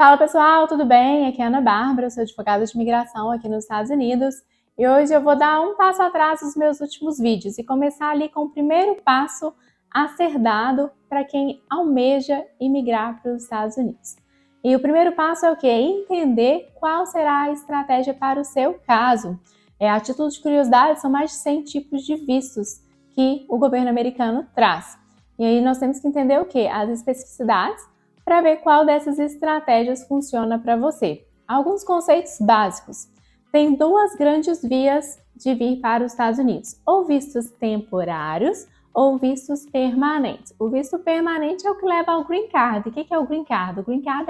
Fala pessoal, tudo bem? Aqui é a Ana Bárbara, eu sou advogada de imigração aqui nos Estados Unidos e hoje eu vou dar um passo atrás dos meus últimos vídeos e começar ali com o primeiro passo a ser dado para quem almeja imigrar para os Estados Unidos. E o primeiro passo é o quê? Entender qual será a estratégia para o seu caso. A título de curiosidade, são mais de 100 tipos de vistos que o governo americano traz. E aí nós temos que entender o quê? As especificidades, para ver qual dessas estratégias funciona para você. Alguns conceitos básicos. Tem duas grandes vias de vir para os Estados Unidos, ou vistos temporários ou vistos permanentes. O visto permanente é o que leva ao Green Card. O que é o Green Card? O Green Card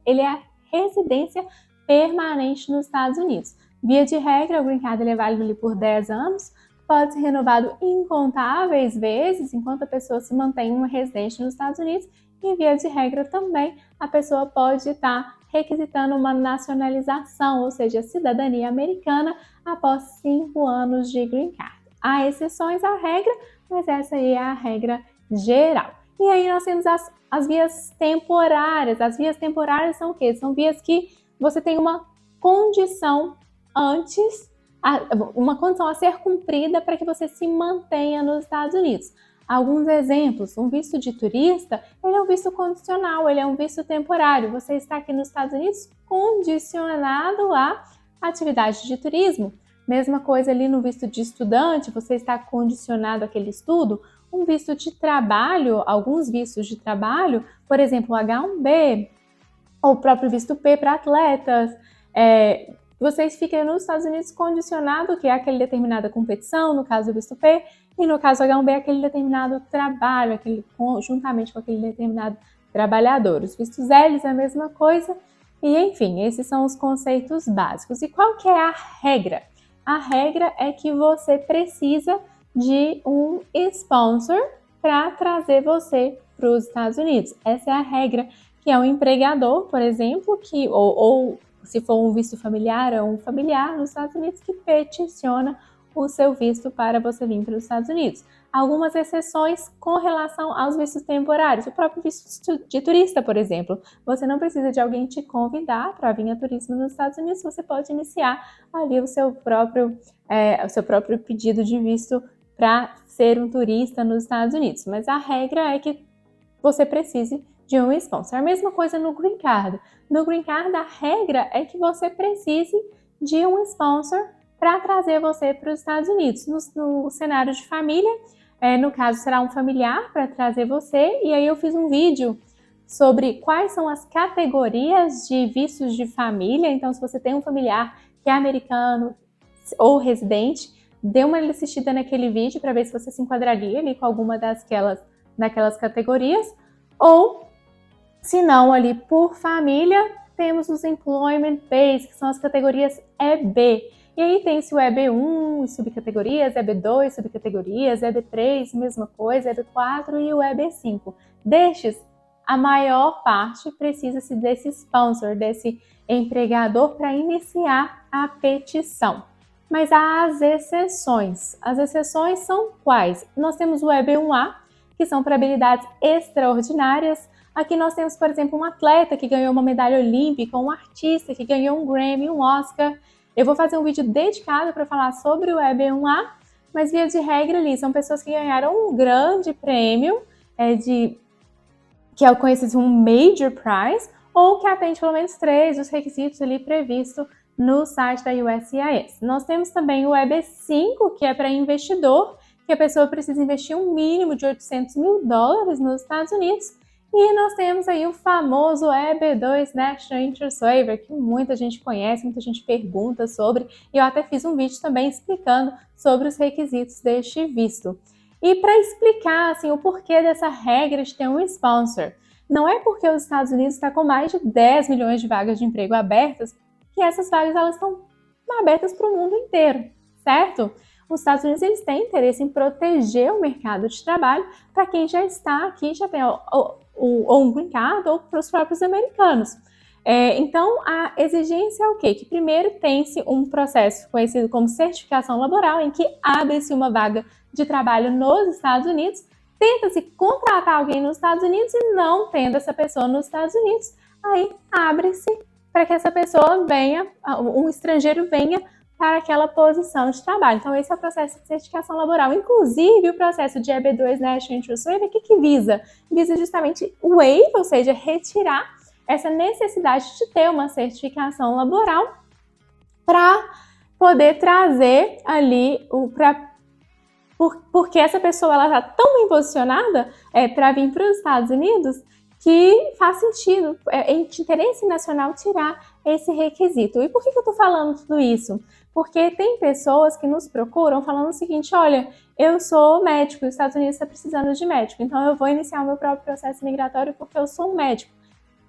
ele é a residência permanente nos Estados Unidos. Via de regra, o Green Card ele é válido por 10 anos, pode ser renovado incontáveis vezes enquanto a pessoa se mantém uma residente nos Estados Unidos. E, via de regra, também a pessoa pode estar requisitando uma nacionalização, ou seja, cidadania americana, após 5 anos de Green Card. Há exceções à regra, mas essa aí é a regra geral. E aí nós temos as vias temporárias. As vias temporárias são o quê? São vias que você tem uma condição antes, uma condição a ser cumprida para que você se mantenha nos Estados Unidos. Alguns exemplos, um visto de turista, ele é um visto condicional, ele é um visto temporário. Você está aqui nos Estados Unidos condicionado à atividade de turismo. Mesma coisa ali no visto de estudante, você está condicionado àquele estudo. Um visto de trabalho, alguns vistos de trabalho, por exemplo, o H1B, ou o próprio visto P para atletas, vocês ficam nos Estados Unidos condicionado que é aquela determinada competição, no caso do visto P, e no caso do H1B, aquele determinado trabalho, juntamente com aquele determinado trabalhador. Os vistos L é a mesma coisa, e enfim, esses são os conceitos básicos. E qual que é a regra? A regra é que você precisa de um sponsor para trazer você para os Estados Unidos. Essa é a regra, que é um empregador, por exemplo, ou se for um visto familiar, é um familiar nos Estados Unidos que peticiona o seu visto para você vir para os Estados Unidos. Algumas exceções com relação aos vistos temporários. O próprio visto de turista, por exemplo. Você não precisa de alguém te convidar para vir a turismo nos Estados Unidos. Você pode iniciar ali o seu próprio pedido de visto para ser um turista nos Estados Unidos. Mas a regra é que você precise de um sponsor. A mesma coisa no Green Card. No Green Card, a regra é que você precise de um sponsor para trazer você para os Estados Unidos. No cenário de família, no caso, será um familiar para trazer você. E aí eu fiz um vídeo sobre quais são as categorias de vistos de família. Então, se você tem um familiar que é americano ou residente, dê uma assistida naquele vídeo para ver se você se enquadraria ali com alguma daquelas categorias. Ou, se não, ali por família, temos os Employment Base, que são as categorias EB. E aí tem-se o EB1, subcategorias, EB2, subcategorias, EB3, mesma coisa, EB4 e o EB5. Destes, a maior parte precisa-se desse sponsor, desse empregador para iniciar a petição. Mas há as exceções. As exceções são quais? Nós temos o EB1A, que são para habilidades extraordinárias. Aqui nós temos, por exemplo, um atleta que ganhou uma medalha olímpica, um artista que ganhou um Grammy, um Oscar. Eu vou fazer um vídeo dedicado para falar sobre o EB1A, mas via de regra ali, são pessoas que ganharam um grande prêmio, que é conhecido como um Major Prize, ou que atende pelo menos 3 dos requisitos ali previstos no site da USCIS. Nós temos também o EB5, que é para investidor, que a pessoa precisa investir um mínimo de $800 mil nos Estados Unidos. E nós temos aí o famoso EB2 National Interest Waiver, que muita gente conhece, muita gente pergunta sobre, e eu até fiz um vídeo também explicando sobre os requisitos deste visto. E para explicar assim, o porquê dessa regra de ter um sponsor, não é porque os Estados Unidos está com mais de 10 milhões de vagas de emprego abertas, que essas vagas elas estão abertas para o mundo inteiro, certo? Os Estados Unidos eles têm interesse em proteger o mercado de trabalho para quem já está aqui, já tem ou um green card ou para os próprios americanos. Então, a exigência é o quê? Que primeiro tem-se um processo conhecido como certificação laboral, em que abre-se uma vaga de trabalho nos Estados Unidos, tenta-se contratar alguém nos Estados Unidos e não tendo essa pessoa nos Estados Unidos, aí abre-se para que essa pessoa venha, um estrangeiro venha para aquela posição de trabalho. Então, esse é o processo de certificação laboral. Inclusive, o processo de EB2 National Interest Waiver, o que visa? Visa justamente o waive, ou seja, retirar essa necessidade de ter uma certificação laboral para poder trazer ali porque essa pessoa ela está tão bem posicionada para vir para os Estados Unidos que faz sentido, é de interesse nacional tirar esse requisito. E por que eu estou falando tudo isso? Porque tem pessoas que nos procuram falando o seguinte, olha, eu sou médico, os Estados Unidos está precisando de médico, então eu vou iniciar o meu próprio processo migratório porque eu sou um médico.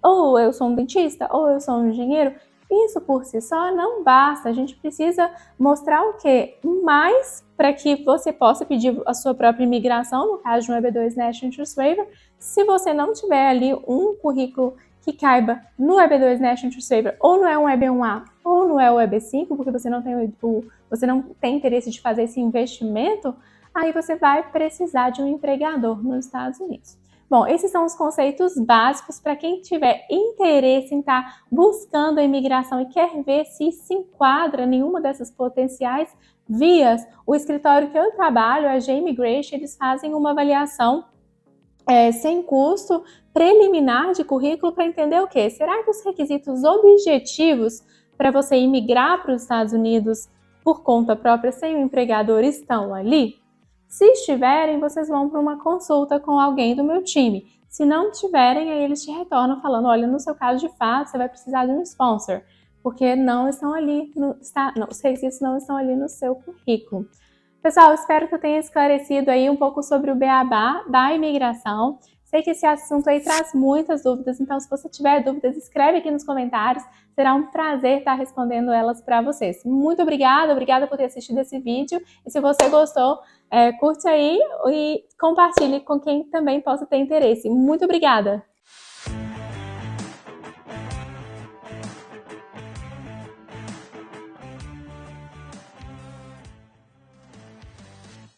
Ou eu sou um dentista, ou eu sou um engenheiro. Isso por si só não basta, a gente precisa mostrar o quê? Mais para que você possa pedir a sua própria imigração, no caso de um EB2 National Interest Waiver. Se você não tiver ali um currículo que caiba no EB2 National Interest Waiver, ou não é um EB1A, ou não é o EB5, porque você não tem interesse de fazer esse investimento, aí você vai precisar de um empregador nos Estados Unidos. Bom, esses são os conceitos básicos para quem tiver interesse em estar buscando a imigração e quer ver se enquadra nenhuma dessas potenciais vias. O escritório que eu trabalho, a G-Immigration, eles fazem uma avaliação sem custo preliminar de currículo para entender o quê? Será que os requisitos objetivos para você imigrar para os Estados Unidos por conta própria sem um empregador estão ali? Se estiverem, vocês vão para uma consulta com alguém do meu time. Se não tiverem, aí eles te retornam falando, olha, no seu caso de fato, você vai precisar de um sponsor, porque não estão ali, os requisitos não estão ali no seu currículo. Pessoal, espero que eu tenha esclarecido aí um pouco sobre o beabá da imigração. Sei que esse assunto aí traz muitas dúvidas, então se você tiver dúvidas, escreve aqui nos comentários. Será um prazer estar respondendo elas para vocês. Muito obrigada por ter assistido esse vídeo. E se você gostou, curte aí e compartilhe com quem também possa ter interesse. Muito obrigada!